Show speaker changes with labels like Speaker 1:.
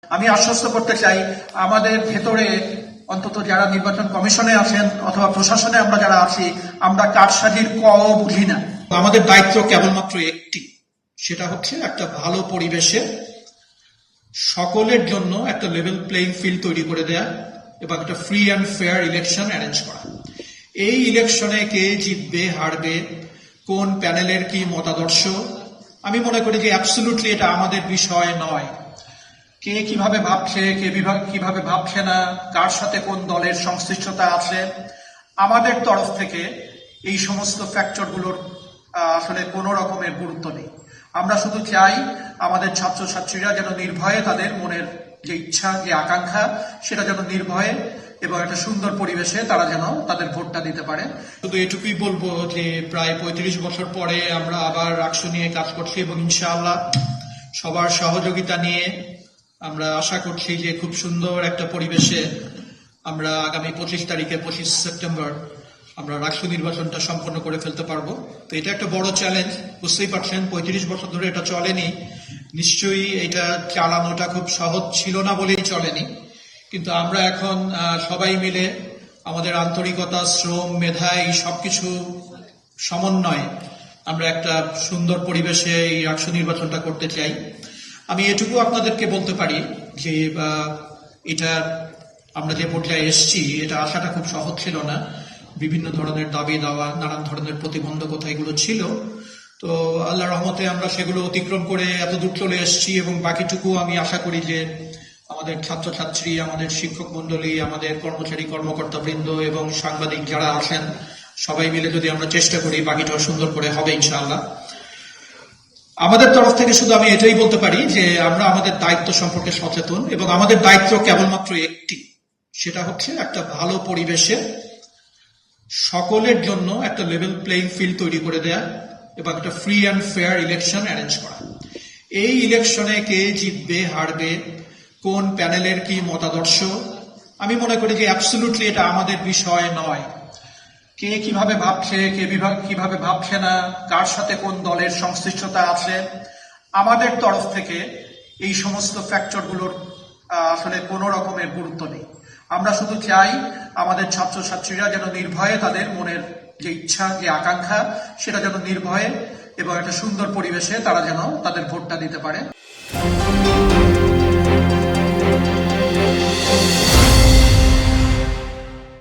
Speaker 1: আমি আশ্বস্ত করতে চাই আমাদের ভেতরে অন্তত যারা নির্বাচন কমিশনে আছেন অথবা প্রশাসনে আমরা যারা আছি আমরা কারসাজির কও বুঝি না। আমাদের দায়িত্ব কেবলমাত্র একটি, সেটা হচ্ছে একটা ভালো পরিবেশে সকলের জন্য একটা লেভেল প্লেইং ফিল্ড তৈরি করে দেয়া এবং একটা free and fair election arrange করা। এই ইলেকশনে কে জিতবে হারবে, কোন প্যানেলের কি মতাদর্শ, আমি মনে করি যে অ্যাবসলিউটলি এটা আমাদের বিষয় নয়। কে কিভাবে ভাবছে, কে কিভাবে ভাবছে না, কার সাথে কোন দলের সংশ্লিষ্টতা আছে, আমাদের তরফ থেকে এই সমস্ত ফ্যাক্টরগুলোর আসলে কোনো রকমের গুরুত্ব নেই। আমরা শুধু চাই আমাদের ছাত্রছাত্রীরা যেন নির্ভয়ে তাদের মনের যে ইচ্ছা, যে আকাঙ্ক্ষা, সেটা যেন নির্ভয়ে এবং একটা সুন্দর পরিবেশে তারা যেন তাদের ভোটটা দিতে পারে। শুধু এটুকুই বলবো যে প্রায় ৩৫ বছর পরে আমরা আবার রাষ্ট্র নিয়ে কাজ করছি এবং ইনশাআল্লাহ সবার সহযোগিতা নিয়ে আমরা আশা করছি যে খুব সুন্দর একটা পরিবেশে আমরা আগামী 25 সেপ্টেম্বর আমরা রাষ্ট্র নির্বাচনটা সম্পন্ন করে ফেলতে পারবো। তো এটা একটা বড় চ্যালেঞ্জ, বুঝতেই পারছেন ৩৫ বছর ধরে এটা চলেনি, নিশ্চয়ই এটা চালানোটা খুব সহজ ছিল না বলেই চলেনি। কিন্তু আমরা এখন সবাই মিলে আমাদের আন্তরিকতা, শ্রম, মেধা এই সবকিছু সমন্বয়ে আমরা একটা সুন্দর পরিবেশে এই রাষ্ট্র নির্বাচনটা করতে চাই। আমি এটুকু আপনাদেরকে বলতে পারি যে এটা আমরা যে পর্যায়ে এসছি এটা আসাটা খুব সহজ ছিল না। বিভিন্ন ধরনের দাবি দাওয়া, নানান ধরনের প্রতিবন্ধকতা এগুলো ছিল। তো আল্লাহর রহমতে আমরা সেগুলো অতিক্রম করে এত দূর চলে এসেছি এবং বাকিটুকু আমি আশা করি যে আমাদের ছাত্রছাত্রী, আমাদের শিক্ষক মন্ডলী, আমাদের কর্মচারী কর্মকর্তা বৃন্দ এবং সাংবাদিক যারা আছেন সবাই মিলে যদি আমরা চেষ্টা করি বাকিটাও সুন্দর করে হবে ইনশাআল্লাহ। আমাদের তরফ থেকে শুধু আমি এটাই বলতে পারি যে আমরা আমাদের দায়িত্ব সম্পর্কে সচেতন এবং আমাদের দায়িত্ব কেবলমাত্র একটি, সেটা হচ্ছে একটা ভালো পরিবেশে সকলের জন্য একটা লেভেল প্লেইং ফিল্ড তৈরি করে দেয়া এবং একটা free and fair election arrange করা। এই ইলেকশনে কে জিতবে হারবে, কোন প্যানেলের কি মতাদর্শ, আমি মনে করি যে অ্যাবসলিউটলি এটা আমাদের বিষয় নয়। কে কিভাবে ভাবছে, কে কিভাবে ভাবছে না, কার সাথে কোন দলের সংশ্লিষ্টতা আছে, আমাদের তরফ থেকে এই সমস্ত ফ্যাক্টরগুলোর আসলে কোনো রকমের গুরুত্ব নেই। আমরা শুধু চাই আমাদের ছাত্রছাত্রীরা যেন নির্ভয়ে তাদের মনের যে ইচ্ছা, যে আকাঙ্ক্ষা, সেটা যেন নির্ভয়ে এবং একটা সুন্দর পরিবেশে তারা যেন তাদের ভোটটা দিতে পারে।